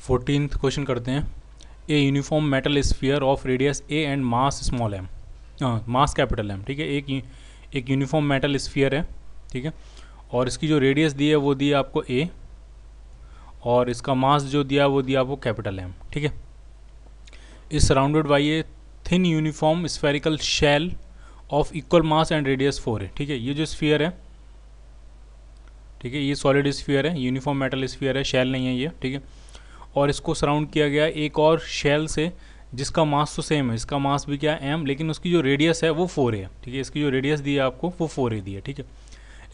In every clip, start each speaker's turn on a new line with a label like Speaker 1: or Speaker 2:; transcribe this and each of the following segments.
Speaker 1: 14th question करते हैं। A uniform metal sphere of radius A and mass small M, mass capital M. ठीक है, एक uniform metal sphere है। ठीक है, और इसकी जो रेडियस दी है वो दी है आपको ए, और इसका मास जो दिया वो दिया आपको कैपिटल एम। ठीक है, is surrounded by a thin uniform spherical shell of equal mass and radius 4 है। ठीक है, ये जो स्फीयर है, ठीक है, ये सॉलिड स्फीयर है, यूनिफॉर्म मेटल स्फीयर है, शेल नहीं है ये। ठीक है, और इसको सराउंड किया गया एक और शेल से जिसका मास तो सेम है, इसका मास भी क्या है एम, लेकिन उसकी जो रेडियस है वो 4 है। ठीक है, इसकी जो रेडियस दी है आपको वो 4 दी है। ठीक है,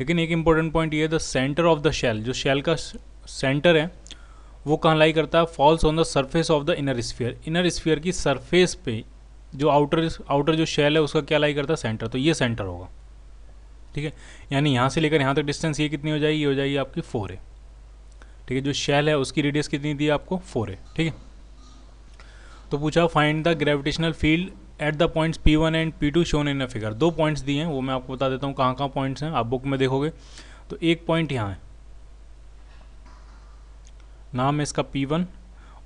Speaker 1: लेकिन एक इंपॉर्टेंट पॉइंट ये है, the centre of the shell, जो शेल का सेंटर है वो कहाँ लाई करता है, falls on the surface of the inner sphere. Inner sphere की सरफेस पे जो आउटर जो शेल है उसका क्या लाई करता है, सेंटर। तो ये सेंटर होगा। ठीक है, यानी यहाँ से लेकर यहाँ तक डिस्टेंस ये कितनी हो जाएगी, ये हो जाएगी आपकी 4 है। ठीक है, जो शेल है उसकी रेडियस कितनी दी है आपको, 4 है। ठीक है, तो पूछा find the gravitational field at the points P1 and P2 shown in a figure. दो पॉइंट्स दिए हैं, वो मैं आपको बता देता हूँ कहाँ कहाँ पॉइंट्स हैं। आप बुक में देखोगे तो एक पॉइंट यहाँ है, नाम है इसका P1,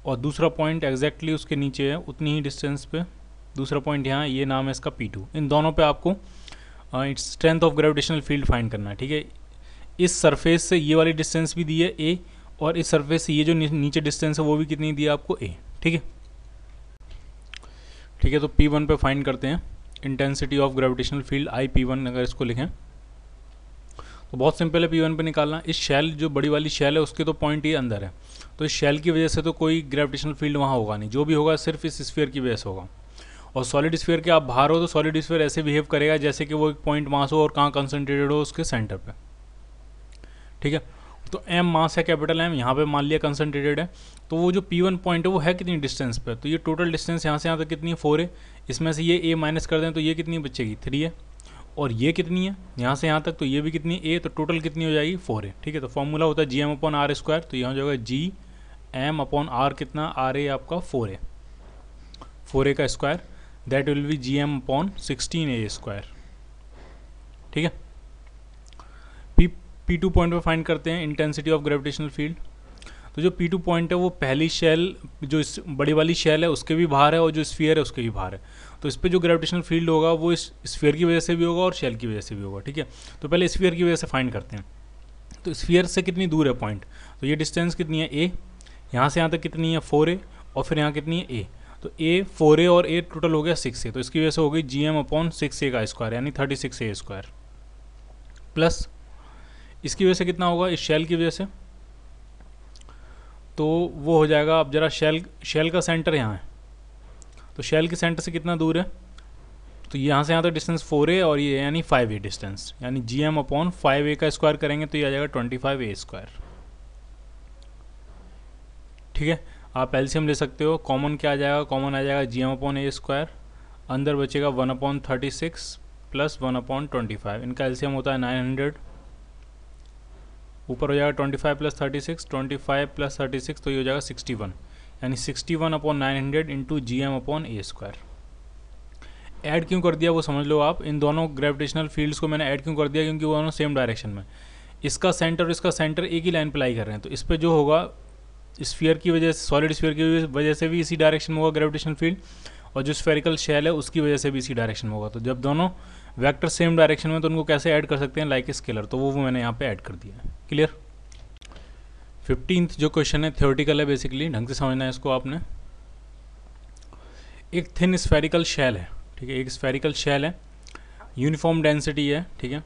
Speaker 1: और दूसरा पॉइंट एग्जैक्टली उसके नीचे है उतनी ही डिस्टेंस पे, दूसरा पॉइंट यहाँ, ये नाम है इसका P2। इन दोनों पे आपको strength of gravitational field find करना है। ठीक है, इस सरफेस से ये वाली डिस्टेंस भी दी है ए, और इस सरफेस से ये जो नीचे डिस्टेंस है वो भी कितनी दी है आपको ए। ठीक है, ठीक है, तो P1 पे फाइंड करते हैं intensity of gravitational field IP1। अगर इसको लिखें तो बहुत सिंपल है P1 पे निकालना। इस शेल जो बड़ी वाली शेल है उसके तो पॉइंट ही अंदर है, तो इस शेल की वजह से तो कोई ग्रेविटेशनल फील्ड वहाँ होगा नहीं, जो भी होगा सिर्फ इस स्फीयर की वजह से होगा। और सॉलिड स्फीयर के आप बाहर हो तो सॉलिड स्फीयर ऐसे बिहेव करेगा जैसे कि वो एक पॉइंट मास हो और कहाँ कंसनट्रेटेड हो, उसके सेंटर पे। ठीक है, तो एम मास है, कैपिटल एम यहाँ पे मान लिया कंसनट्रेटेड है। तो वो जो P1 पॉइंट है वो है कितनी डिस्टेंस पे, तो ये टोटल डिस्टेंस यहाँ से यहाँ तक कितनी है, 4 है। इसमें से ये ए माइनस कर दें तो ये कितनी बचेगी, 3 है। और ये कितनी है यहाँ से यहाँ तक, तो ये भी कितनी ए, तो टोटल कितनी हो जाएगी, 4 है। ठीक है, तो फॉर्मूला होता है GM/r², तो यहाँ हो जाएगा GM/r कितना, आर ए आपका 4 है, 4a का square, that will be GM/16a²। ठीक है, P2 पॉइंट पे फाइंड करते हैं इंटेंसिटी ऑफ ग्रेविटेशनल फील्ड। तो जो P2 पॉइंट है वो पहली शेल जो इस बड़ी वाली शेल है उसके भी बाहर है, और जो स्फीयर है उसके भी बाहर है। तो इस पर जो ग्रेविटेशनल फील्ड होगा वो इस स्फीयर की वजह से भी होगा और शेल की वजह से भी होगा। ठीक है, तो पहले स्फीयर की वजह से फाइंड करते हैं। तो स्फीयर से कितनी दूर है पॉइंट, तो ये डिस्टेंस कितनी है ए, यहाँ से यहाँ तक कितनी है 4a, और फिर यहाँ कितनी है ए, तो ए 4a और ए टोटल हो गया 6a, तो इसकी वजह से हो गई GM/6a का स्क्वायर, यानी 36a², प्लस इसकी वजह से कितना होगा, इस शेल की वजह से, तो वो हो जाएगा। अब जरा शेल का सेंटर यहाँ है, तो शेल के सेंटर से कितना दूर है, तो यहाँ से यहाँ तक डिस्टेंस 4a और ये यानी 5a डिस्टेंस, यानी GM/5a का स्क्वायर करेंगे तो ये आ जाएगा 25a²। ठीक है, आप एलसीएम ले सकते हो, कॉमन क्या आ जाएगा, कॉमन आ जाएगा GM/a², अंदर बचेगा 1/36 प्लस 1/25, इनका एलसीएम होता है 900, ऊपर हो जाएगा 25 प्लस 36, 25 प्लस 36, तो ये हो जाएगा 61, यानी 61/900 इंटू GM/a²। ऐड क्यों कर दिया वो समझ लो आप, इन दोनों ग्रेविटेशनल फील्ड्स को मैंने ऐड क्यों कर दिया, क्योंकि वो दोनों सेम डायरेक्शन में, इसका सेंटर और इसका सेंटर एक ही लाइन पे लाई कर रहे हैं। तो इस पर जो होगा स्फीयर की वजह से, सॉलिड स्फीयर की वजह से भी इसी डायरेक्शन में होगा ग्रेविटेशनल फील्ड, और जो स्फेरिकल शेल है उसकी वजह से भी इसी डायरेक्शन में होगा। तो जब दोनों वेक्टर सेम डायरेक्शन में तो उनको कैसे ऐड कर सकते हैं, लाइक स्केलर, तो वो मैंने यहाँ पे ऐड कर दिया है। क्लियर। 15th जो क्वेश्चन है थ्योरेटिकल है, बेसिकली ढंग से समझना है इसको आपने। एक थिन स्फेरिकल शेल है, ठीक है, एक स्फेरिकल शेल है, यूनिफॉर्म डेंसिटी है, ठीक है,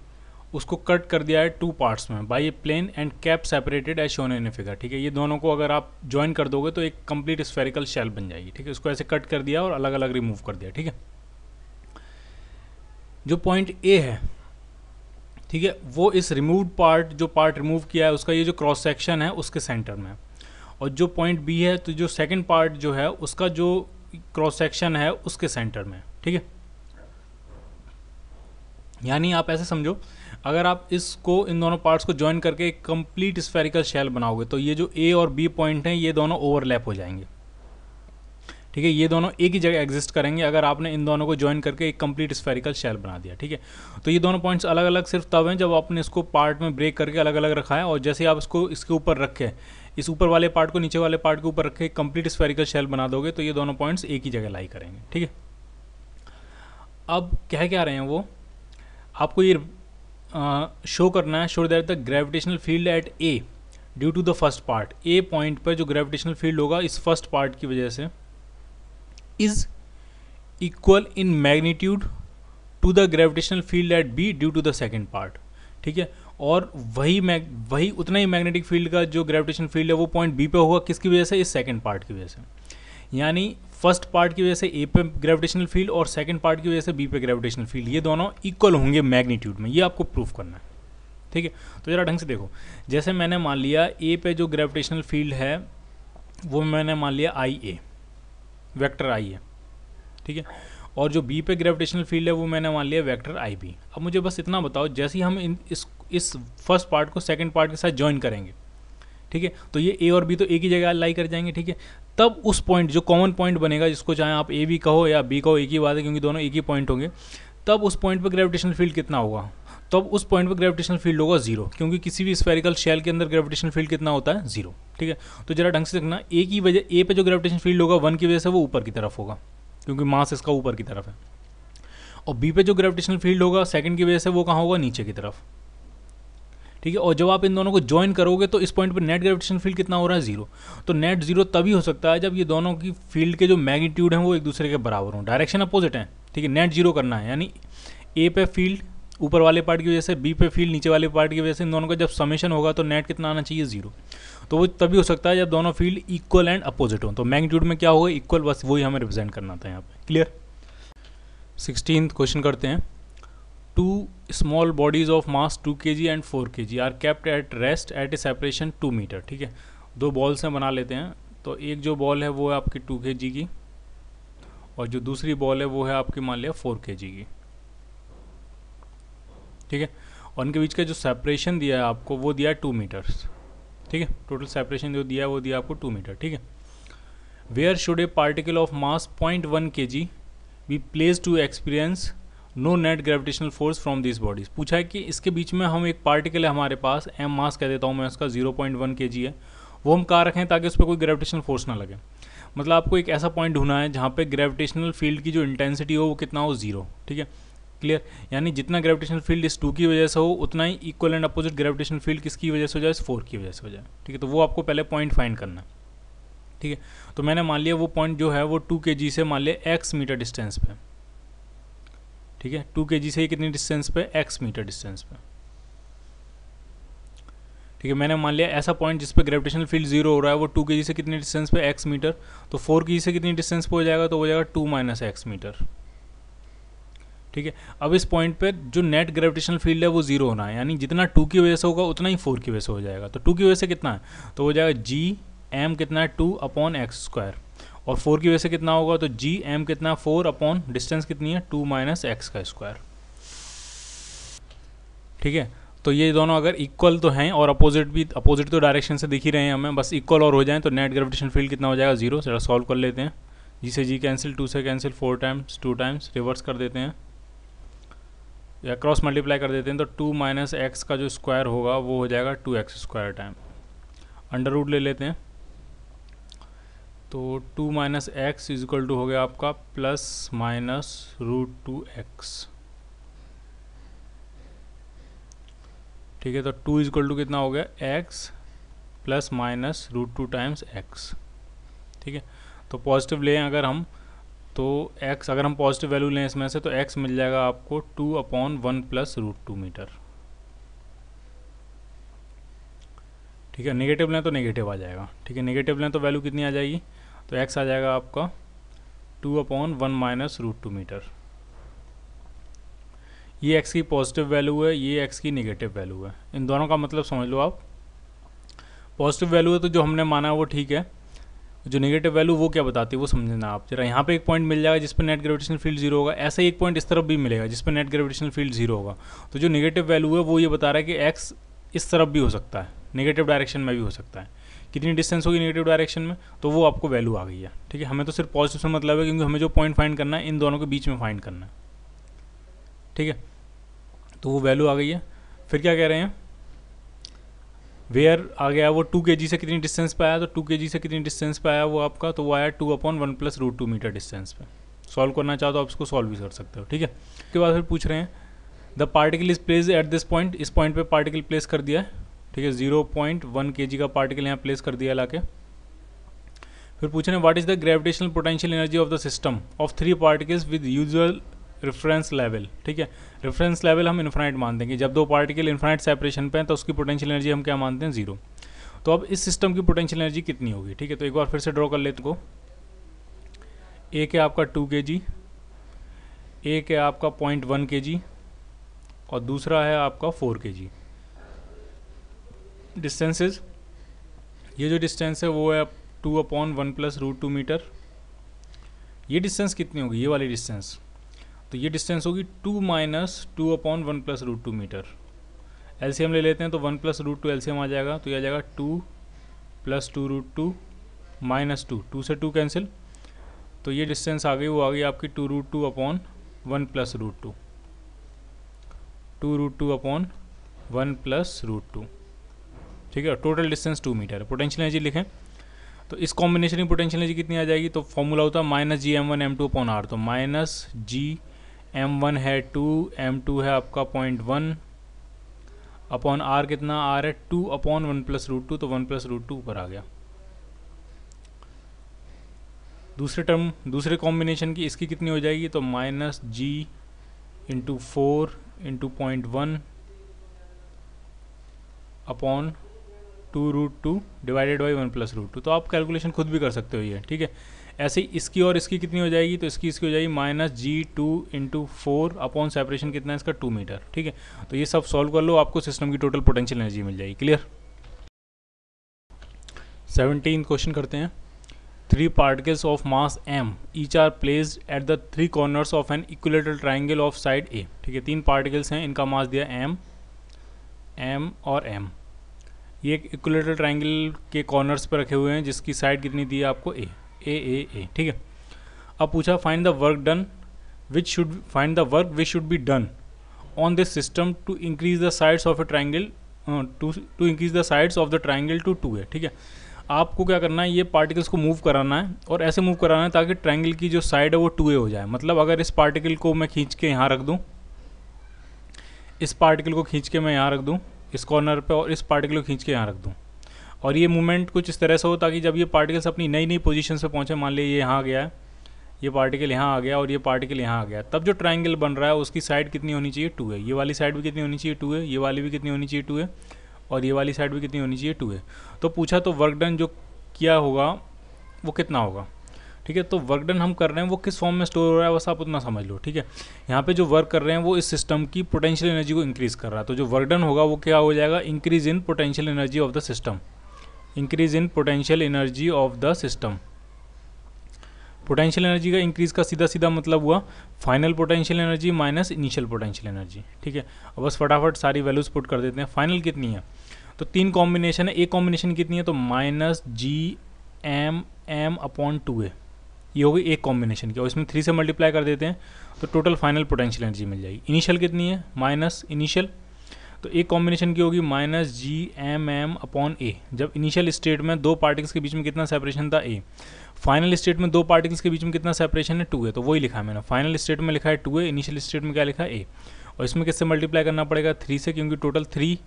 Speaker 1: उसको कट कर दिया है 2 पार्ट्स में by a plane and cap separated as shown in a figure. ठीक है, ये दोनों को अगर आप ज्वाइन कर दोगे तो एक कंप्लीट स्फेरिकल शेल बन जाएगी। ठीक है, उसको ऐसे कट कर दिया और अलग अलग रिमूव कर दिया। ठीक है, जो पॉइंट ए है, ठीक है, वो इस रिमूव्ड पार्ट, जो पार्ट रिमूव किया है उसका ये जो क्रॉस सेक्शन है उसके सेंटर में, और जो पॉइंट बी है तो जो सेकंड पार्ट जो है उसका जो क्रॉस सेक्शन है उसके सेंटर में। ठीक है, यानी आप ऐसे समझो, अगर आप इसको इन दोनों पार्ट्स को ज्वाइन करके एक कंप्लीट स्फेरिकल शेल बनाओगे तो ये जो ए और बी पॉइंट हैं ये दोनों ओवरलैप हो जाएंगे। ठीक है, ये दोनों एक ही जगह एग्जिस्ट करेंगे अगर आपने इन दोनों को ज्वाइन करके एक कंप्लीट स्फेरिकल शेल बना दिया। ठीक है, तो ये दोनों पॉइंट्स अलग अलग सिर्फ तब हैं जब आपने इसको पार्ट में ब्रेक करके अलग अलग रखा है, और जैसे आप इसको इसके ऊपर रखे इस ऊपर वाले पार्ट को नीचे वाले पार्ट के ऊपर रख के कंप्लीट स्फेरिकल शेल बना दोगे तो ये दोनों पॉइंट्स एक ही जगह लाई करेंगे, ठीक है। अब क्या रहे हैं वो, आपको ये शो करना है, show that the gravitational field at A due to the first part, A point पर जो ग्रेविटेशनल फील्ड होगा इस फर्स्ट पार्ट की वजह से is equal in magnitude to the gravitational field at B due to the second part, ठीक है। और वही उतना ही मैग्नेटिक फील्ड का जो ग्रेविटेशन फील्ड है वो पॉइंट बी पे होगा, किसकी वजह से, इस सेकंड पार्ट की वजह से। यानी फर्स्ट पार्ट की वजह से ए पे ग्रेविटेशनल फील्ड और सेकंड पार्ट की वजह से बी पे ग्रेविटेशनल फील्ड, ये दोनों इक्वल होंगे मैग्नीट्यूड में, ये आपको प्रूफ करना है, ठीक है। तो जरा ढंग से देखो, जैसे मैंने मान लिया ए पे जो ग्रेविटेशनल फील्ड है वो मैंने मान लिया आई ए, वेक्टर आई है, ठीक है। और जो बी पे ग्रेविटेशनल फील्ड है वो मैंने मान लिया वेक्टर आई बी। अब मुझे बस इतना बताओ, जैसे ही हम इस फर्स्ट पार्ट को सेकंड पार्ट के साथ ज्वाइन करेंगे, ठीक है, तो ये ए और बी तो एक ही जगह लाई कर जाएंगे, ठीक है। तब उस पॉइंट जो कॉमन पॉइंट बनेगा, जिसको चाहे आप ए बी कहो या बी कहो, एक ही बात है क्योंकि दोनों एक ही पॉइंट होंगे, तब उस पॉइंट पर ग्रेविटेशनल फील्ड कितना होगा, तब उस पॉइंट पर ग्रेविटेशनल फील्ड होगा जीरो, क्योंकि किसी भी स्फेरिकल शेल के अंदर ग्रेविटेशनल फील्ड कितना होता है, जीरो, ठीक है। तो जरा ढंग से देखना, ए की वजह, ए पे जो ग्रेविटेशनल फील्ड होगा 1 की वजह से वो ऊपर की तरफ होगा क्योंकि मास इसका ऊपर की तरफ है, और बी पे जो ग्रेविटेशनल फील्ड होगा सेकंड की वजह से वो कहाँ होगा, नीचे की तरफ, ठीक है। और जब आप इन दोनों को ज्वाइन करोगे तो इस पॉइंट पर नेट ग्रेविटेशनल फील्ड कितना हो रहा है, जीरो। तो नेट जीरो तभी हो सकता है जब ये दोनों की फील्ड के जो मैग्नीट्यूड हैं वो एक दूसरे के बराबर हों, डायरेक्शन अपोजिट है, ठीक है। नेट जीरो करना है, यानी ए पे फील्ड ऊपर वाले पार्ट की वजह से, बी पे फील्ड नीचे वाले पार्ट की वजह से, इन दोनों का जब समेशन होगा तो नेट कितना आना चाहिए, जीरो। तो वो तभी हो सकता है जब दोनों फील्ड इक्वल एंड अपोजिट हो। तो मैग्नीट्यूड में क्या होगा, इक्वल, बस वही हमें रिप्रेजेंट करना था यहाँ पे, क्लियर। 16th क्वेश्चन करते हैं। 2 small bodies of mass 2 kg and 4 kg are kept at rest at a separation 2 metre, ठीक है। 2 बॉल्स हैं, बना लेते हैं। तो एक जो बॉल है वो है आपकी 2 kg की, और जो दूसरी बॉल है वो है आपकी मान लिया 4 kg की, ठीक है। और उनके बीच का जो सेपरेशन दिया है आपको वो दिया है 2 मीटर्स, ठीक है। टोटल सेपरेशन जो दिया है वो दिया आपको 2 मीटर, ठीक है। Where should a particle of mass 0.1 kg be place to experience no net gravitational force from this bodies. पूछा है कि इसके बीच में हम एक पार्टिकल है हमारे पास, एम मास कह देता हूँ मैं, उसका 0.1 kg है, वो हम कहाँ रखें ताकि उस पर कोई ग्रेविटेशनल फोर्स ना लगे। मतलब आपको एक ऐसा पॉइंट ढूंढना है जहाँ पे ग्रेविटेशनल फील्ड की जो इंटेंसिटी हो वो कितना हो, जीरो, ठीक है, क्लियर। यानी जितना ग्रेविटेशनल फील्ड इस 2 की वजह से हो उतना ही equal and opposite gravitational field किसकी वजह से हो जाए, इस 4 की वजह से हो जाए, ठीक है। तो वो आपको पहले पॉइंट फाइंड करना है, ठीक है। तो मैंने मान लिया वो पॉइंट जो है वो 2 kg से मान लिया x मीटर डिस्टेंस पे, ठीक है। 2 kg से कितनी डिस्टेंस पे, x मीटर डिस्टेंस पे, ठीक है। मैंने मान लिया ऐसा पॉइंट जिस पे ग्रेविटेशनल फील्ड जीरो हो रहा है वो 2 kg से कितनी डिस्टेंस पे, x मीटर। तो 4 kg से कितनी डिस्टेंस पे हो जाएगा, तो हो जाएगा 2 - x मीटर, ठीक है। अब इस पॉइंट पे जो नेट ग्रेविटेशनल फील्ड है वो जीरो होना है, यानी जितना 2 की वजह से होगा उतना ही 4 की वजह से हो जाएगा। तो 2 की वजह से कितना है, तो हो जाएगा g m कितना है 2/x², और 4 की वजह से कितना होगा, तो g m कितना 4 डिस्टेंस कितनी है 2 - x², ठीक है। तो ये दोनों अगर इक्वल तो हैं और अपोजिट तो डायरेक्शन से दिख ही रहे हैं हमें, बस इक्वल और हो जाएं तो नेट ग्रेविटेशनल फील्ड कितना हो जाएगा, जीरो। जरा सॉल्व कर लेते हैं, जी से जी कैंसिल, 2 से कैंसिल, 4 टाइम्स 2 टाइम्स रिवर्स कर देते हैं या क्रॉस मल्टीप्लाई कर देते हैं, तो 2 - x का जो स्क्वायर होगा वो हो जाएगा 2x² टाइम, अंडर रूट ले लेते हैं। तो 2 - x इक्वल टू हो गया आपका ±√2x, ठीक है। तो 2 इक्वल टू कितना हो गया, x ±√2 टाइम्स x, ठीक है। तो पॉजिटिव लें अगर हम, तो x अगर हम पॉजिटिव वैल्यू लें इसमें से, तो x मिल जाएगा आपको 2/1 + √2 मीटर, ठीक है। नेगेटिव लें तो नेगेटिव आ जाएगा, ठीक है। नेगेटिव लें तो वैल्यू कितनी आ जाएगी, तो x आ जाएगा आपका 2/1 - √2 मीटर। ये x की पॉजिटिव वैल्यू है, ये x की नेगेटिव वैल्यू है। इन दोनों का मतलब समझ लो आप, पॉजिटिव वैल्यू है तो जो हमने माना है वो ठीक है, जो नेगेटिव वैल्यू वो क्या बताती है वो समझना आप जरा। यहाँ पे एक पॉइंट मिल जाएगा जिस पर नेट ग्रेविटेशनल फील्ड जीरो होगा, ऐसे ही एक पॉइंट इस तरफ भी मिलेगा जिस पर नेट ग्रेविटेशनल फील्ड जीरो होगा। तो जो नेगेटिव वैल्यू है वो ये बता रहा है कि x इस तरफ भी हो सकता है, नेगेटिव डायरेक्शन में भी हो सकता है। कितनी डिस्टेंस होगी नेगेटिव डायरेक्शन में, तो वो आपको वैल्यू आ गई है, ठीक है। हमें तो सिर्फ पॉजिटिव से मतलब है क्योंकि हमें जो पॉइंट फाइंड करना है इन दोनों के बीच में फाइंड करना है, ठीक है। तो वो वैल्यू आ गई है। फिर क्या कह रहे हैं, वेयर आ गया वो 2 kg से कितनी डिस्टेंस पे आया, तो 2 kg से कितनी डिस्टेंस पे आया वो आपका, तो वो आया 2/1 + √2 मीटर डिस्टेंस पे। सॉल्व करना चाहो तो आप इसको सॉल्व भी कर सकते हो, ठीक है। उसके बाद फिर पूछ रहे हैं the particle is place at this point, इस पॉइंट पे पार्टिकल प्लेस कर दिया है, ठीक है। 0.1 kg का पार्टिकल यहाँ प्लेस कर दिया लाके। फिर पूछ रहे हैं what is the gravitational potential energy of the system of 3 particles with usual reference level, ठीक है। रेफरेंस लेवल हम इन्फाइनाइट मान देंगे, जब दो पार्टिकल इन्फाइनाइट सेपरेशन पे हैं तो उसकी पोटेंशियल एनर्जी हम क्या मानते हैं, 0। तो अब इस सिस्टम की पोटेंशियल एनर्जी कितनी होगी, ठीक है। तो एक बार फिर से ड्रॉ कर लेते को, एक है आपका 2 kg, एक है आपका 0.1 kg और दूसरा है आपका 4 kg। डिस्टेंसेज, ये जो डिस्टेंस है वो है 2/1 + √2 मीटर। ये डिस्टेंस कितनी होगी, ये वाली डिस्टेंस, तो ये डिस्टेंस होगी 2 - 2/1 + √2 मीटर। एलसीएम ले लेते हैं तो 1 + √2 एलसीएम आ जाएगा, तो ये आ जाएगा 2 + 2√2 -2, 2 से 2 कैंसिल, तो ये डिस्टेंस आ गई, वो आ गई आपकी 2√2/1 + √2, 2√2/1 + √2, ठीक है। टोटल डिस्टेंस 2 मीटर है। पोटेंशियल एनर्जी लिखें तो इस कॉम्बिनेशन की पोटेंशियल एनर्जी कितनी आ जाएगी, तो फॉर्मूला होता है -Gm1 m2/r, तो -Gm1 है 2, m2 है आपका 0.1 अपॉन r, कितना r है 2/1 + √2, तो 1 + √2 ऊपर आ गया। दूसरे टर्म, दूसरे कॉम्बिनेशन की इसकी कितनी हो जाएगी, तो -G × 4 × 0.1 अपॉन 2√2 डिवाइडेड बाई 1 + √2। तो आप कैलकुलेशन खुद भी कर सकते हो ये, ठीक है। ऐसे ही इसकी और इसकी कितनी हो जाएगी, तो इसकी हो जाएगी -G2 × 4 अपॉन सेपरेशन कितना है इसका 2 मीटर, ठीक है। तो ये सब सॉल्व कर लो, आपको सिस्टम की टोटल पोटेंशियल एनर्जी मिल जाएगी। क्लियर। 17 क्वेश्चन करते हैं। 3 particles of mass m each are placed at the 3 corners of an equilateral triangle of side A, ठीक है। 3 पार्टिकल्स हैं, इनका मास दिया m और m। ये एक इक्विलेटरल ट्राइंगल के कॉर्नर्स पर रखे हुए हैं जिसकी साइड कितनी दी है आपको a, ठीक है। अब पूछा find the work done which should be done on this system to increase the sides of a triangle to increase the sides of the triangle to 2 है, ठीक है। आपको क्या करना है, ये पार्टिकल्स को मूव कराना है और ऐसे मूव कराना है ताकि ट्राइंगल की जो साइड है वो 2a हो जाए। मतलब अगर इस पार्टिकल को मैं खींच के यहाँ रख दूँ, इस पार्टिकल को खींच के मैं यहाँ रख दूँ इस कॉर्नर पे, और इस पार्टिकल को खींच के यहाँ रख दूँ, और ये मूवमेंट कुछ इस तरह से हो ताकि जब ये पार्टिकल्स अपनी नई नई पोजीशन पे पहुँचे, मान लीजिए ये यहाँ आ गया है, ये पार्टिकल यहाँ आ गया और ये पार्टिकल यहाँ आ गया, तब जो ट्राइंगल बन रहा है उसकी साइड कितनी होनी चाहिए, 2 है। ये वाली साइड भी कितनी होनी चाहिए, 2 है। ये वाली भी कितनी होनी चाहिए, 2 है। और ये वाली साइड भी कितनी होनी चाहिए, 2 है। तो पूछा तो वर्क डन जो किया होगा वो कितना होगा, ठीक है। तो वर्क डन हम कर रहे हैं वो किस फॉर्म में स्टोर हो रहा है बस आप उतना समझ लो, ठीक है। यहाँ पे जो वर्क कर रहे हैं वो इस सिस्टम की पोटेंशियल एनर्जी को इंक्रीज कर रहा है, तो जो वर्क डन होगा वो क्या हो जाएगा, increase in potential energy of the system, increase in potential energy of the system. Potential energy का इंक्रीज का सीधा सीधा मतलब हुआ final potential energy minus initial potential energy, ठीक है। अब बस फटाफट सारी वैल्यूज पुट कर देते हैं। फाइनल कितनी है, तो 3 कॉम्बिनेशन है, एक कॉम्बिनेशन कितनी है, तो -Gm/2a, ये होगी एक कॉम्बिनेशन की, और इसमें 3 से मल्टीप्लाई कर देते हैं तो टोटल फाइनल पोटेंशियल एनर्जी मिल जाएगी। इनिशियल कितनी है, माइनस इनिशियल, तो एक कॉम्बिनेशन की होगी -Gmm/a। जब इनिशियल स्टेट में 2 पार्टिकल्स के बीच में कितना सेपरेशन था, a। फाइनल स्टेट में 2 पार्टिकल्स के बीच में कितना सेपरेशन है, 2 है, तो वही लिखा है मैंने। फाइनल स्टेट में लिखा है 2 है, इनिशियल स्टेट में क्या लिखा है, a। और इसमें किससे मल्टीप्लाई करना पड़ेगा, 3 से, क्योंकि टोटल 3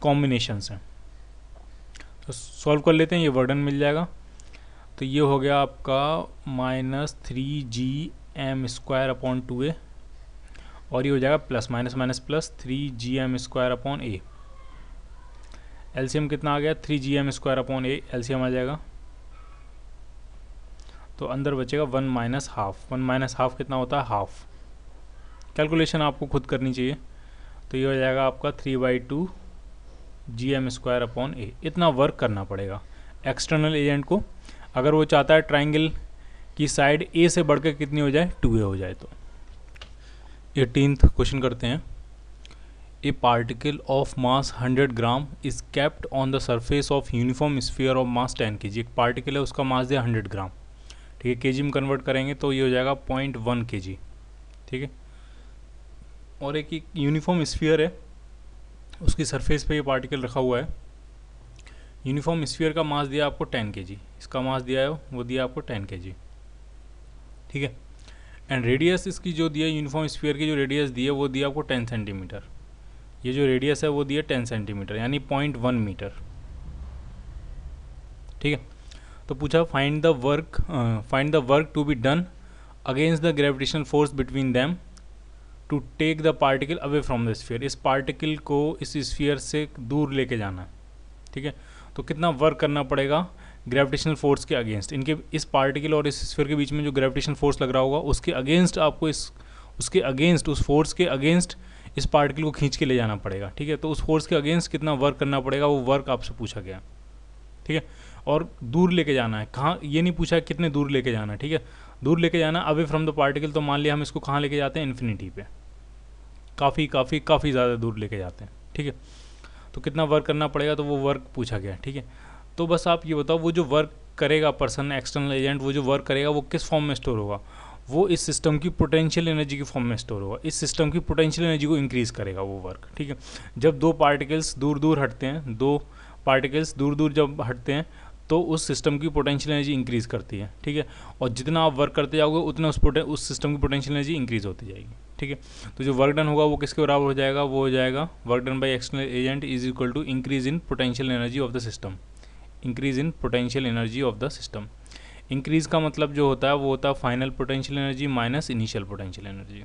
Speaker 1: कॉम्बिनेशंस हैं। तो सॉल्व कर लेते हैं, ये वर्डन मिल जाएगा। तो ये हो गया आपका -3Gm² /2a, और ये हो जाएगा plus minus minus plus 3Gm² /a। LCM कितना आ गया, 3Gm² /a एलसीएम आ जाएगा, तो अंदर बचेगा 1 - ½ 1 - ½ कितना होता है, हाफ। कैलकुलेशन आपको खुद करनी चाहिए। तो ये हो जाएगा आपका 3/2 Gm² /a। इतना वर्क करना पड़ेगा एक्सटर्नल एजेंट को, अगर वो चाहता है ट्राइंगल की साइड a से बढ़कर कितनी हो जाए, 2a हो जाए। तो 18th क्वेश्चन करते हैं। ए particle of mass 100 gram is kept on the surface of uniform sphere of mass 10 kg। एक पार्टिकल है, उसका मास दिया 100 ग्राम, ठीक है। केजी में कन्वर्ट करेंगे तो ये हो जाएगा 0.1 kg, ठीक है। और एक यूनिफॉर्म स्फीयर है, उसकी सरफेस पे ये पार्टिकल रखा हुआ है, यूनिफॉर्म स्फीयर का मास दिया आपको 10 kg, इसका मास दिया है वो दिया आपको 10 kg, ठीक है। एंड रेडियस इसकी जो दिया यूनिफॉर्म स्फीयर की जो रेडियस दी है वो दिया आपको 10 सेंटीमीटर, ये जो रेडियस है वो दिया 10 सेंटीमीटर यानी 0.1 मीटर, ठीक है। तो पूछा find the work to be done against the gravitational force between them to take the particle away from the sphere, इस पार्टिकल को इस स्फीयर से दूर लेके जाना है, ठीक है। तो कितना वर्क करना पड़ेगा ग्रेविटेशनल फोर्स के अगेंस्ट, इनके इस पार्टिकल और इस स्फीयर के बीच में जो ग्रेविटेशनल फोर्स लग रहा होगा उसके अगेंस्ट आपको उसके अगेंस्ट उस फोर्स के अगेंस्ट इस पार्टिकल को खींच के ले जाना पड़ेगा, ठीक है। तो उस फोर्स के अगेंस्ट कितना वर्क करना पड़ेगा वो वर्क आपसे पूछा गया, ठीक है। और दूर लेके जाना है, कहाँ ये नहीं पूछा कितने दूर लेके जाना है, ठीक है। दूर लेके जाना अवे फ्रॉम द पार्टिकल, तो मान लिया हम इसको कहाँ लेके जाते हैं, इन्फिनिटी पे, काफ़ी काफ़ी काफ़ी ज़्यादा दूर लेके जाते हैं, ठीक है। तो कितना वर्क करना पड़ेगा तो वो वर्क पूछा गया, ठीक है। तो बस आप ये बताओ वो जो वर्क करेगा पर्सन एक्सटर्नल एजेंट, वो जो वर्क करेगा वो किस फॉर्म में स्टोर होगा, वो इस सिस्टम की पोटेंशियल एनर्जी की फॉर्म में स्टोर होगा, इस सिस्टम की पोटेंशियल एनर्जी को इंक्रीज़ करेगा वो वर्क, ठीक है। जब दो पार्टिकल्स दूर दूर हटते हैं, दो पार्टिकल्स दूर दूर जब हटते हैं तो उस सिस्टम की पोटेंशियल एनर्जी इंक्रीज़ करती है, ठीक है। और जितना आप वर्क करते जाओगे उतना उस सिस्टम की पोटेंशियल एनर्जी इंक्रीज़ होती जाएगी, ठीक है। तो जो वर्क डन होगा वो किसके बराबर हो जाएगा, वो हो जाएगा work done by external agent is equal to increase in potential energy of the system, increase in potential energy of the system. Increase का मतलब जो होता है वो होता है final potential energy minus initial potential energy,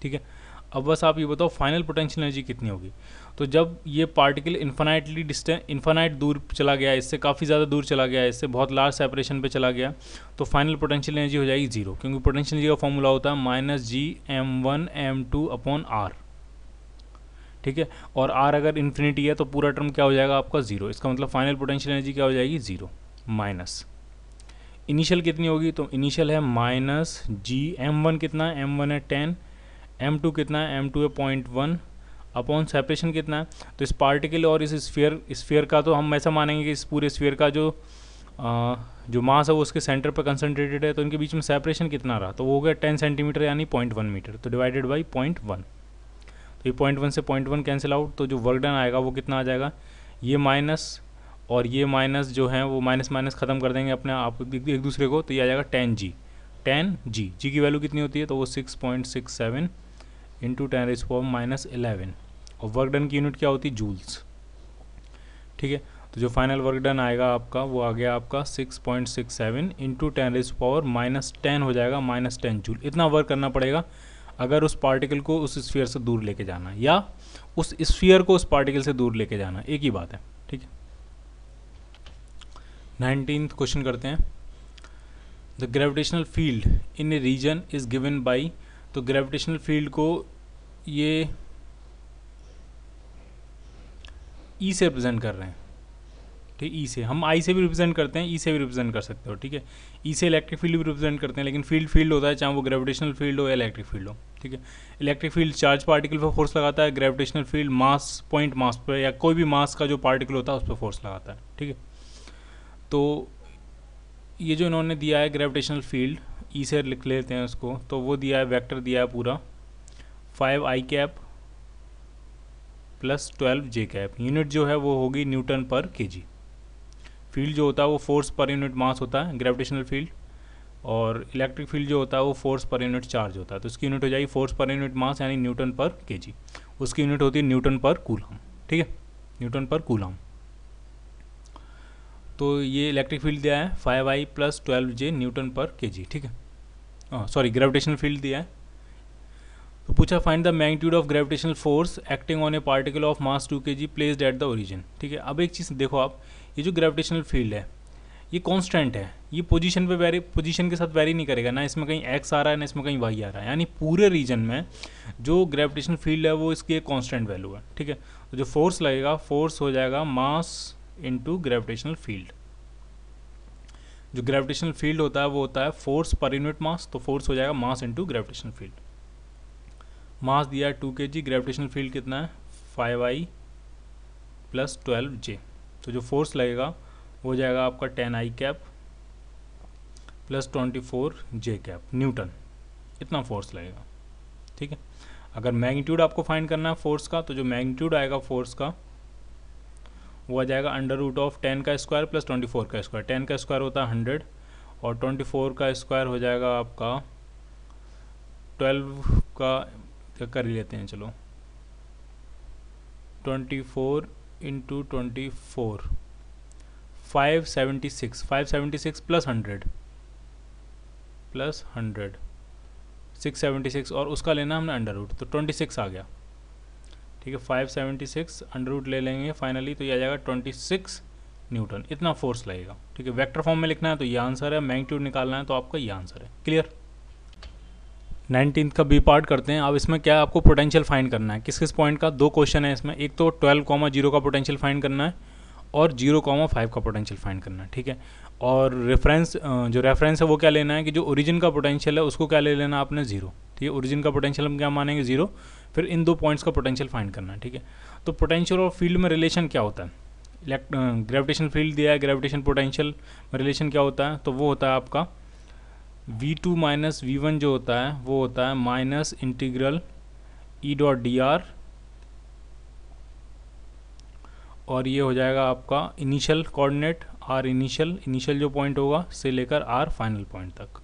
Speaker 1: ठीक है। अब बस आप ये बताओ फाइनल पोटेंशियल एनर्जी कितनी होगी, तो जब ये पार्टिकल इन्फानाइट दूर चला गया, इससे काफ़ी ज़्यादा दूर चला गया, इससे बहुत लार्ज सेपरेशन पे चला गया, तो फाइनल पोटेंशियल एनर्जी हो जाएगी जीरो, क्योंकि पोटेंशियल एनर्जी का फॉर्मूला होता है -G m1m2/r, ठीक है। और r अगर इन्फिनिटी है तो पूरा टर्म क्या हो जाएगा आपका जीरो, इसका मतलब फाइनल पोटेंशियल एनर्जी क्या हो जाएगी जीरो। माइनस इनिशियल कितनी होगी, तो इनिशियल है -Gm1 कितना है, m1 है 10, m2 कितना है, m2 है 0.1 अपॉन सेपरेशन कितना है, तो इस पार्टिकल और इस स्फीयर का तो हम ऐसा मानेंगे कि इस पूरे स्फीयर का जो मास है वो उसके सेंटर पर कंसंट्रेटेड है, तो इनके बीच में सेपरेशन कितना रहा, तो वो हो गया 10 सेंटीमीटर यानी 0.1 मीटर, तो डिवाइडेड बाई 0.1, तो ये 0.1 से 0.1 कैंसिल आउट, तो जो वर्क डन आएगा वो कितना आ जाएगा, ये माइनस और ये माइनस जो है वो माइनस माइनस ख़त्म कर देंगे अपने आप एक दूसरे को, तो ये आ जाएगा 10G की वैल्यू कितनी होती है, तो वो 6.67 इंटू 10⁻⁻11 और वर्क डन की यूनिट क्या होती है, जूल्स, ठीक है। तो जो फाइनल वर्क डन आएगा आपका वो आ गया आपका 6.67 इंटू 10⁻10 हो जाएगा -10 जूल। इतना वर्क करना पड़ेगा अगर उस पार्टिकल को उस स्फीयर से दूर लेके जाना है या उस स्फीयर को उस पार्टिकल से दूर लेके जाना, एक ही बात है, ठीक है। 19th क्वेश्चन करते हैं। The gravitational field in a region is given by, तो ग्रेविटेशनल फील्ड को ये ई से रिप्रेजेंट कर रहे हैं, ठीक। ई से हम आई से भी रिप्रेजेंट करते हैं, ई से भी रिप्रेजेंट कर सकते हो, ठीक है। ई से इलेक्ट्रिक फील्ड भी रिप्रेजेंट करते हैं, लेकिन फील्ड होता है चाहे वो ग्रेविटेशनल फील्ड हो या इलेक्ट्रिक फील्ड हो, ठीक है। इलेक्ट्रिक फील्ड चार्ज पार्टिकल पर फोर्स लगाता है, ग्रेविटेशनल फील्ड पॉइंट मास पर या कोई भी मास का जो पार्टिकल होता है उस पर फोर्स लगाता है, ठीक है। तो ये जो इन्होंने दिया है ग्रेविटेशनल फील्ड, ई से लिख लेते हैं उसको, तो वो दिया है वेक्टर दिया है पूरा 5i cap plus 12j cap, unit जो है वो होगी न्यूटन पर केजी। फील्ड जो होता है वो फोर्स पर यूनिट मास होता है ग्रेविटेशनल फील्ड, और इलेक्ट्रिक फील्ड जो होता है वो फोर्स पर यूनिट चार्ज होता है, तो इसकी यूनिट हो जाएगी फोर्स पर यूनिट मास यानी न्यूटन पर केजी, उसकी यूनिट होती है न्यूटन पर कूलम, ठीक है, न्यूटन पर कूलम। तो ये इलेक्ट्रिक फील्ड दिया है 5i प्लस 12j न्यूटन पर केजी, ठीक है। सॉरी ग्रेविटेशनल फील्ड दिया है, तो पूछा find the magnitude of gravitational force acting on A particle of mass 2 kg placed at the origin, ठीक है। अब एक चीज़ देखो आप, ये जो ग्रेविटेशनल फील्ड है ये कांस्टेंट है, ये पोजीशन के साथ वेरी नहीं करेगा, ना इसमें कहीं x आ रहा है ना इसमें कहीं y आ रहा है, यानी पूरे रीजन में जो ग्रेविटेशनल फील्ड है वो इसकी एक कांस्टेंट वैल्यू है, ठीक है। तो जो फोर्स लगेगा फोर्स हो जाएगा मास इनटू ग्रेविटेशनल फील्ड। जो ग्रेविटेशनल फील्ड होता है वो होता है फोर्स पर यूनिट मास, तो फोर्स हो जाएगा मास इनटू ग्रेविटेशनल फील्ड। मास दिया है 2 kg, ग्रेविटेशनल फील्ड कितना है 5i प्लस 12j, तो जो फोर्स लगेगा हो जाएगा आपका 10i cap plus 24j cap Newton, इतना फोर्स लगेगा, ठीक है। अगर मैग्नीट्यूड आपको फाइंड करना है फोर्स का, तो जो मैग्नीट्यूड आएगा फोर्स का वो आ जाएगा अंडर रूट ऑफ 10 का स्क्वायर प्लस 24 का स्क्वायर। 10 का स्क्वायर होता है 100 और 24 का स्क्वायर हो जाएगा आपका 12 का कर ही लेते हैं चलो, 24 इंटू 24 576 प्लस 100 676 और उसका लेना हमने अंडर रूट, तो 26 आ गया। ठीक है, 576 अंडर रूट ले लेंगे फाइनली, तो ये आ जाएगा 26 न्यूटन, इतना फोर्स लगेगा। ठीक है, वेक्टर फॉर्म में लिखना है तो ये आंसर है, मैग्नीट्यूड निकालना है तो आपका ये आंसर है। क्लियर। 19th का बी पार्ट करते हैं। अब इसमें क्या है, आपको पोटेंशियल फाइंड करना है। किस किस पॉइंट का, दो क्वेश्चन है इसमें, एक तो 12,0 का पोटेंशियल फाइंड करना है और 0,5 का पोटेंशियल फाइंड करना है। ठीक है, और रेफरेंस जो रेफरेंस है वो क्या लेना है कि जो ओरिजिन का पोटेंशियल है उसको क्या ले लेना आपने 0। ठीक है, ओरिजिन का पोटेंशियल हम क्या मानेंगे 0, फिर इन दो पॉइंट्स का पोटेंशियल फाइंड करना है। ठीक है, तो पोटेंशियल और फील्ड में रिलेशन क्या होता है, ग्रेविटेशन फील्ड दिया है, ग्रेविटेशन पोटेंशियल में रिलेशन क्या होता है, तो वो होता है आपका v2 माइनस v1 जो होता है वो होता है minus integral E dot d are, और ये हो जाएगा आपका इनिशियल कोऑर्डिनेट आर इनिशियल जो पॉइंट होगा से लेकर आर फाइनल पॉइंट तक।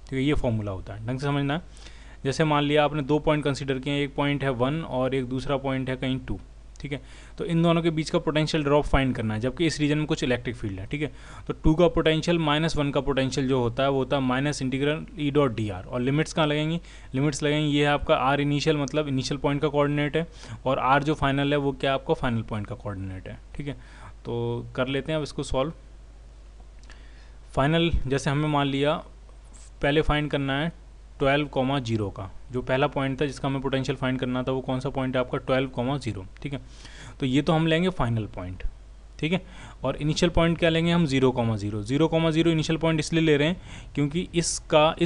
Speaker 1: ठीक है, ये फॉर्मूला होता है, ढंग से समझना है। जैसे मान लिया आपने दो पॉइंट कंसीडर किए, एक पॉइंट है 1 और एक दूसरा पॉइंट है कहीं 2। ठीक है, तो इन दोनों के बीच का पोटेंशियल ड्रॉप फाइंड करना है, जबकि इस रीजन में कुछ इलेक्ट्रिक फील्ड है। ठीक है, तो 2 का पोटेंशियल माइनस 1 का पोटेंशियल जो होता है वो होता है minus integral E dot d are, और लिमिट्स कहाँ लगेंगी, लिमिट्स लगेंगी ये है आपका आर इनिशियल मतलब इनिशियल पॉइंट का कोऑर्डिनेट है, और आर जो फाइनल है वो क्या आपका फाइनल पॉइंट का कोऑर्डिनेट है। ठीक है, तो कर लेते हैं अब इसको सॉल्व। फाइनल जैसे हमें मान लिया पहले फाइंड करना है 12,0 का, जो पहला पॉइंट था जिसका हमें पोटेंशियल फाइंड करना था वो कौन सा पॉइंट है आपका 12,0। ठीक है, तो ये तो हम लेंगे फाइनल पॉइंट। ठीक है, और इनिशियल पॉइंट क्या लेंगे हम 0,0। 0,0 इनिशियल पॉइंट इसलिए ले रहे हैं क्योंकि इस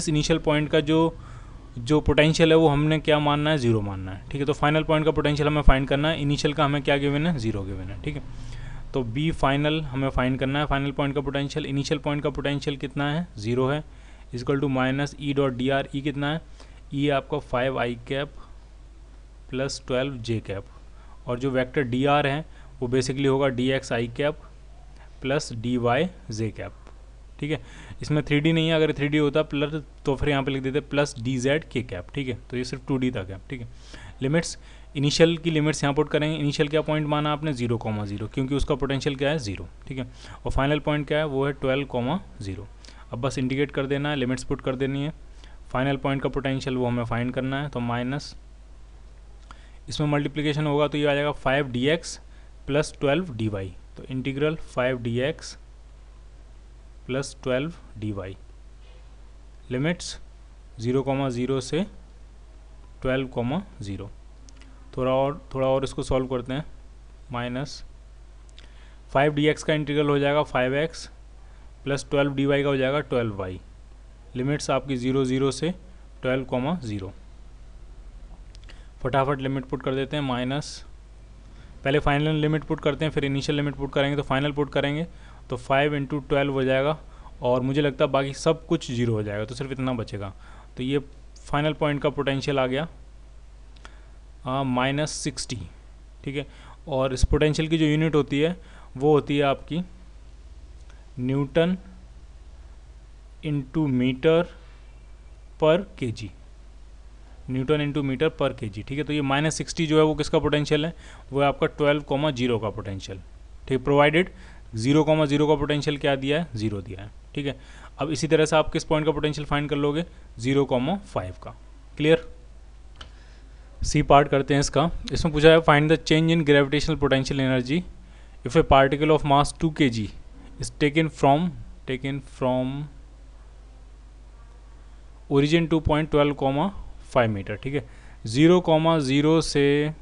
Speaker 1: इनिशियल पॉइंट का जो पोटेंशियल है वो हमने क्या मानना है 0 मानना है। ठीक है, तो फाइनल पॉइंट का पोटेंशियल हमें फाइंड करना है, इनिशियल का हमें क्या गिवन है 0 गिवन है। ठीक है, तो बी फाइनल हमें फाइंड करना है, फाइनल पॉइंट का पोटेंशियल, इनिशियल पॉइंट का पोटेंशियल कितना है 0 है, equal to minus E dot d r, E कितना है, ई आपका 5i cap plus 12j cap, और जो वेक्टर डी आर है वो बेसिकली होगा dx i cap plus dy j cap. ठीक है, इसमें 3D नहीं है, अगर 3D होता प्लस तो फिर यहाँ पे लिख देते प्लस dz k कैप। ठीक है, तो ये सिर्फ 2D तक है। ठीक है, लिमिट्स, इनिशियल की लिमिट्स यहाँ पुट करेंगे। इनिशियल क्या पॉइंट माना आपने 0,0 क्योंकि उसका पोटेंशियल क्या है 0। ठीक है, और फाइनल पॉइंट क्या है वो है 12,0। अब बस इंडिकेट कर देना है, लिमिट्स पुट कर देनी है, फाइनल पॉइंट का पोटेंशियल वो हमें फाइंड करना है, तो माइनस इसमें मल्टीप्लिकेशन होगा तो ये आ जाएगा 5dx प्लस 12dy, तो integral 5dx plus 12dy, limits 0,0 से 12,0। थोड़ा और इसको सॉल्व करते हैं। माइनस 5dx का इंटीग्रल हो जाएगा 5x प्लस 12dy का हो जाएगा 12y, लिमिट्स आपकी 0,0 से 12,0। फटाफट लिमिट पुट कर देते हैं, माइनस पहले फाइनल लिमिट पुट करते हैं फिर इनिशियल लिमिट पुट करेंगे, तो फाइनल पुट करेंगे तो 5 इंटू 12 हो जाएगा, और मुझे लगता है बाकी सब कुछ 0 हो जाएगा, तो सिर्फ इतना बचेगा। तो ये फाइनल पॉइंट का पोटेंशियल आ गया -60। ठीक है, और इस पोटेंशियल की जो यूनिट होती है वो होती है आपकी न्यूटन इंटू मीटर पर केजी, न्यूटन इंटू मीटर पर केजी। ठीक है, तो ये -60 जो है वो किसका पोटेंशियल है, वो है आपका 12,0 का पोटेंशियल। ठीक है, प्रोवाइडेड 0,0 का पोटेंशियल क्या दिया है 0 दिया है। ठीक है, अब इसी तरह से आप किस पॉइंट का पोटेंशियल फाइंड कर लोगे 0,5 का। क्लियर। सी पार्ट करते हैं इसका। इसमें पूछा है find the change in gravitational potential energy if a particle of mass 2 kg is taken from origin to point 12,5 metre. ठीक है, 0,0 से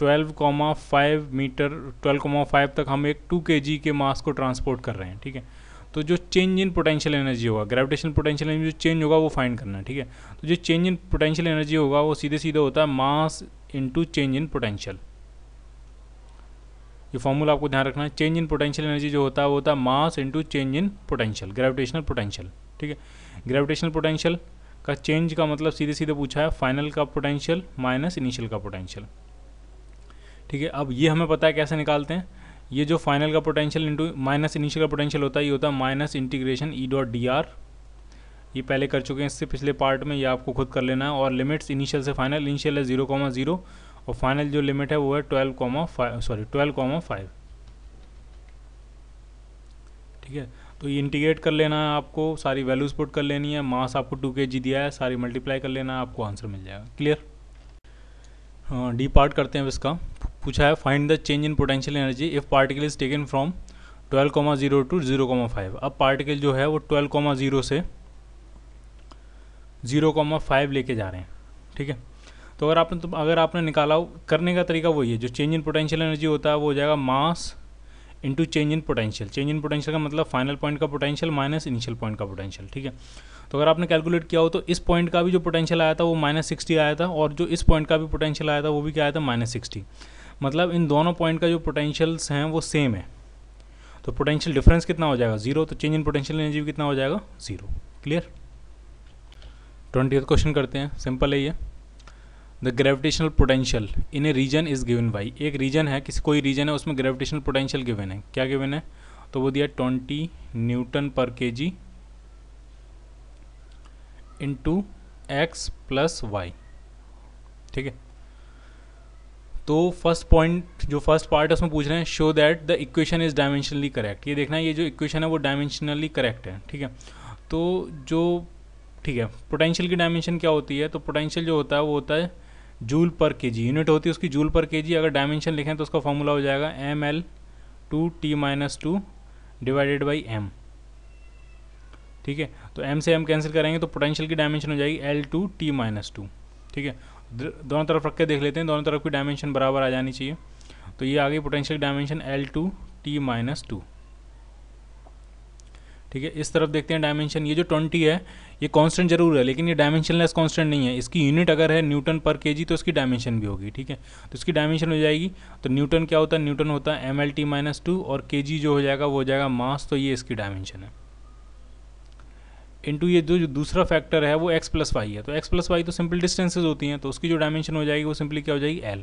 Speaker 1: 12,5 मीटर 12,5 तक हम एक 2 kg के मास को ट्रांसपोर्ट कर रहे हैं। ठीक है, तो जो चेंज इन पोटेंशियल एनर्जी होगा, ग्रेविटेशनल पोटेंशियल एनर्जी जो चेंज होगा वो फाइंड करना है। ठीक है, तो जो चेंज इन पोटेंशियल एनर्जी होगा वो सीधे सीधे होता है mass into change in potential. ये फॉर्मूला आपको ध्यान रखना है, चेंज इन पोटेंशियल एनर्जी जो होता है वो होता है mass into change in potential, gravitational potential. ठीक है, ग्रेविटेशनल पोटेंशियल का चेंज का मतलब सीधे सीधे पूछा है फाइनल का पोटेंशियल माइनस इनिशियल का पोटेंशियल। ठीक है, अब ये हमें पता है कैसे निकालते हैं। ये जो फाइनल का पोटेंशियल इंटू माइनस इनिशियल का पोटेंशियल होता है, ये होता है minus integration E dot d are. ये पहले कर चुके हैं इससे पिछले पार्ट में, ये आपको खुद कर लेना है। और लिमिट्स इनिशियल से फाइनल, इनिशियल है 0,0 और फाइनल जो लिमिट है वो है 12,5। ठीक है, तो ये इंटीग्रेट कर लेना है आपको, सारी वैल्यूज पुट कर लेनी है। मास आपको 2 kg दिया है, सारी मल्टीप्लाई कर लेना है, आपको आंसर मिल जाएगा। क्लियर। डी पार्ट करते हैं इसका। पूछा है find the change in potential energy if particle is taken from 12,0 to 0,5। अब पार्टिकल जो है वो 12,0 से 0,5 लेके जा रहे हैं। ठीक है, तो अगर आपने निकाला, करने का तरीका वही है। जो चेंज इन पोटेंशियल एनर्जी होता है वो हो जाएगा mass into change in potential. Change in potential का मतलब फाइनल पॉइंट का पोटेंशियल माइनस इनिशियल पॉइंट का पोटेंशियल। ठीक है, तो अगर आपने कैलकुलेट किया हो तो इस पॉइंट का भी जो पोटेंशियल आया था वो -60 आया था, और जो इस पॉइंट का भी पोटेंशियल आया था वो भी क्या आया था, -60। मतलब इन दोनों पॉइंट का जो पोटेंशियल्स हैं वो सेम है, तो पोटेंशियल डिफरेंस कितना हो जाएगा, 0। तो चेंज इन पोटेंशियल एनर्जी भी कितना हो जाएगा, 0। क्लियर। 20th क्वेश्चन करते हैं, सिंपल है ये। The gravitational potential in a region is given by. एक रीजन है, कोई रीजन है, उसमें ग्रेविटेशनल पोटेंशियल गिवन है। क्या गिवन है, तो वो दिया 20 न्यूटन पर kg into x plus y. ठीक है, तो फर्स्ट पार्ट है उसमें पूछ रहे हैं show that the equation is dimensionally correct. ये देखना है ये जो इक्वेशन है वो डायमेंशनली करेक्ट है। ठीक है, तो ठीक है, पोटेंशियल की डायमेंशन क्या होती है, तो पोटेंशियल जो होता है वो होता है जूल पर केजी, यूनिट होती है उसकी जूल पर केजी। अगर डायमेंशन लिखें तो उसका फॉर्मूला हो जाएगा ml/2t-2 डिवाइडेड बाई m। ठीक है, तो m से m कैंसिल करेंगे तो पोटेंशियल की डायमेंशन हो जाएगी L2t-2। ठीक है, दोनों तरफ रख के देख लेते हैं, दोनों तरफ की डायमेंशन बराबर आ जानी चाहिए। तो ये आ गई पोटेंशियल डायमेंशन L2t-2। ठीक है, इस तरफ देखते हैं डायमेंशन। ये जो 20 है ये कांस्टेंट जरूर है, लेकिन ये डायमेंशनलेस कांस्टेंट नहीं है। इसकी यूनिट अगर है न्यूटन पर केजी तो इसकी डायमेंशन भी होगी। ठीक है, तो इसकी डायमेंशन हो जाएगी, तो न्यूटन क्या होता है, न्यूटन होता है mlt-2 और केजी जो हो जाएगा वो हो जाएगा मास। तो ये इसकी डायमेंशन है इनटू ये जो दूसरा फैक्टर है वो x प्लस वाई है। तो x प्लस वाई तो सिंपल डिस्टेंसेज होती हैं, तो उसकी जो डायमेंशन हो जाएगी वो सिंपली क्या हो जाएगी, l।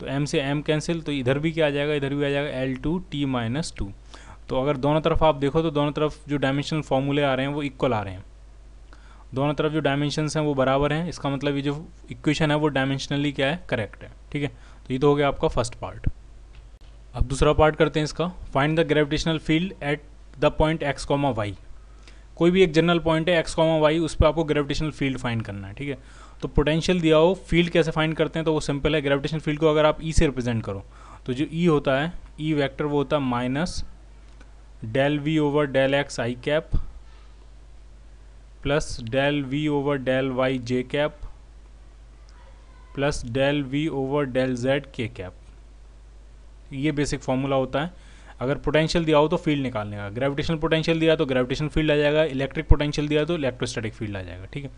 Speaker 1: तो m से m कैंसिल, तो इधर भी क्या आ जाएगा, इधर भी आ जाएगा L2t-2। तो अगर दोनों तरफ आप देखो तो दोनों तरफ जो डायमेंशनल फॉर्मूले आ रहे हैं वो इक्वल आ रहे हैं, दोनों तरफ जो डायमेंशंस हैं वो बराबर हैं। इसका मतलब ये जो इक्वेशन है वो डायमेंशनली क्या है, करेक्ट है। ठीक है, तो ये तो हो गया आपका फर्स्ट पार्ट। अब दूसरा पार्ट करते हैं इसका। Find the gravitational field at the point x, y। कोई भी एक जनरल पॉइंट है x, y, उस पर आपको ग्रेविटेशनल फील्ड फाइंड करना है। ठीक है, तो पोटेंशियल दिया हो, फील्ड कैसे फाइंड करते हैं, तो वो सिंपल है। ग्रेविटेशनल फील्ड को अगर आप E से रिप्रेजेंट करो तो जो E होता है, E वेक्टर वो होता है minus del V over del x i cap plus del V over del y j cap plus del V over del z k cap. ये बेसिक फॉर्मूला होता है अगर पोटेंशियल दिया हो तो फील्ड निकालने का। ग्रेविटेशनल पोटेंशियल दिया तो ग्रेविटेशनल फील्ड आ जाएगा, इलेक्ट्रिक पोटेंशियल दिया तो इलेक्ट्रोस्टैटिक फील्ड आ जाएगा। ठीक है,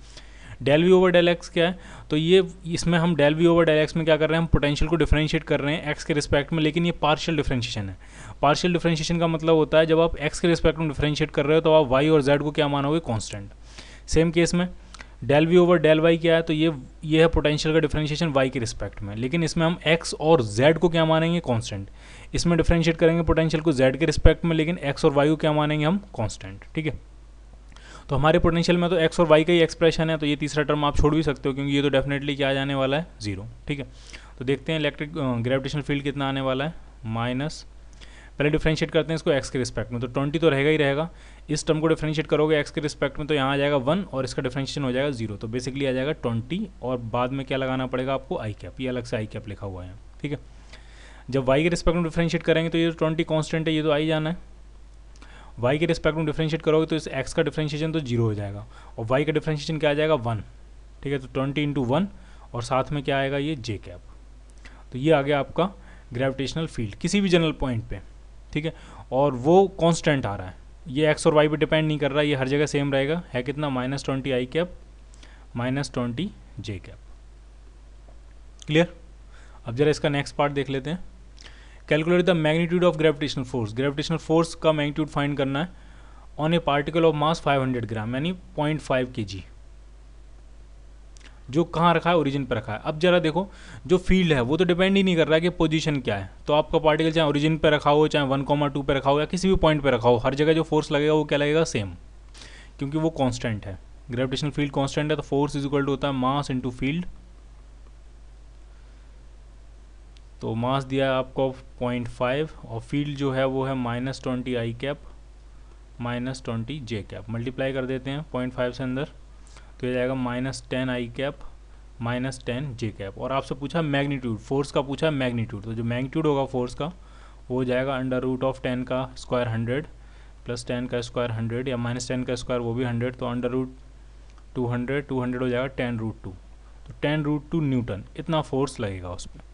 Speaker 1: del V over del x क्या है, तो ये इसमें हम del V over del x में क्या कर रहे हैं, हम पोटेंशियल को डिफरेंशिएट कर रहे हैं एक्स के रिस्पेक्ट में, लेकिन ये पार्शियल डिफरेंशिएशन है। पार्शियल डिफरेंशिएशन का मतलब होता है जब आप एक्स के रिस्पेक्ट में डिफरेंशिएट कर रहे हो तो आप वाई और जेड को क्या मानोगे, कांस्टेंट। सेम केस में del V over del y क्या है, तो ये है पोटेंशियल का डिफरेंशिएशन वाई के रिस्पेक्ट में, लेकिन इसमें हम एक्स और जेड को क्या मानेंगे, कांस्टेंट। इसमें डिफरेंशिएट करेंगे पोटेंशियल को जेड के रिस्पेक्ट में, लेकिन एक्स और वाई को क्या मानेंगे हम, कांस्टेंट। ठीक है, तो हमारे पोटेंशियल में तो एक्स और वाई का ही एक्सप्रेशन है, तो ये तीसरा टर्म आप छोड़ भी सकते हो क्योंकि ये तो डेफिनेटली क्या आ जाने वाला है, 0। ठीक है, तो देखते हैं इलेक्ट्रिक ग्रेविटेशनल फील्ड कितना आने वाला है, माइनस। पहले डिफरेंशिएट करते हैं इसको एक्स के रिस्पेक्ट में, तो 20 तो रहेगा ही रहेगा। इस टर्म को डिफरेंशिएट करोगे एक्स के रिस्पेक्ट में तो यहाँ आ जाएगा 1 और इसका डिफरेंशिएशन हो जाएगा 0। तो बेसिकली आ जाएगा 20 और बाद में क्या लगाना पड़ेगा आपको, आई कैप। ये अलग से आई कैप लिखा हुआ है। ठीक है, जब वाई के रिस्पेक्ट में डिफरेंशिएट करेंगे तो ये 20 कॉन्स्टेंट है, ये तो आ ही जाना है। वाई के रिस्पेक्ट में डिफरेंशिएट करोगे तो इस एक्स का डिफरेंशिएशन तो 0 हो जाएगा और वाई का डिफरेंशिएशन क्या आ जाएगा, 1। ठीक है, तो 20 इंटू 1 और साथ में क्या आएगा, ये जे कैप। तो ये आ गया आपका ग्रेविटेशनल फील्ड किसी भी जनरल पॉइंट पे। ठीक है, और वो कांस्टेंट आ रहा है, ये एक्स और वाई पे डिपेंड नहीं कर रहा, ये हर जगह सेम रहेगा। है कितना, -20 आई कैप -20 जे कैप। क्लियर। अब जरा इसका नेक्स्ट पार्ट देख लेते हैं। Calculate the magnitude of gravitational force. Gravitational force का मैग्नीट्यूड फाइंड करना है ऑन ए पार्टिकल ऑफ मास 500 ग्राम यानी 0.5 kg। जो कहाँ रखा है, ओरिजिन पर रखा है। अब जरा देखो, जो फील्ड है वो तो डिपेंड ही नहीं कर रहा है कि पोजीशन क्या है। तो आपका पार्टिकल चाहे ओरिजिन पे रखा हो, चाहे 1,2 पे रखा हो, या किसी भी पॉइंट पे रखा हो, हर जगह जो फोर्स लगेगा वो क्या लगेगा, सेम, क्योंकि वो कांस्टेंट है। ग्रेविटेशनल फील्ड कांस्टेंट है, तो फोर्स इज इक्वल टू होता है मास इनटू फील्ड। तो मास दिया है आपको 0.5 और फील्ड जो है वो है -20 आई कैप -20 जे कैप। मल्टीप्लाई कर देते हैं 0.5 से अंदर, तो ये जाएगा -10 आई कैप -10 जे कैप। और आपसे पूछा मैग्नीट्यूड, फोर्स का पूछा मैग्नीट्यूड, तो जो मैग्नीट्यूड होगा फोर्स का वो हो जाएगा √10 का स्क्वायर 100 प्लस 10 का स्क्वायर 100 या -10 का स्क्वायर वो भी 100, तो √200 200 हो जाएगा 10√2। तो 10√2 न्यूटन इतना फोर्स लगेगा उस पर।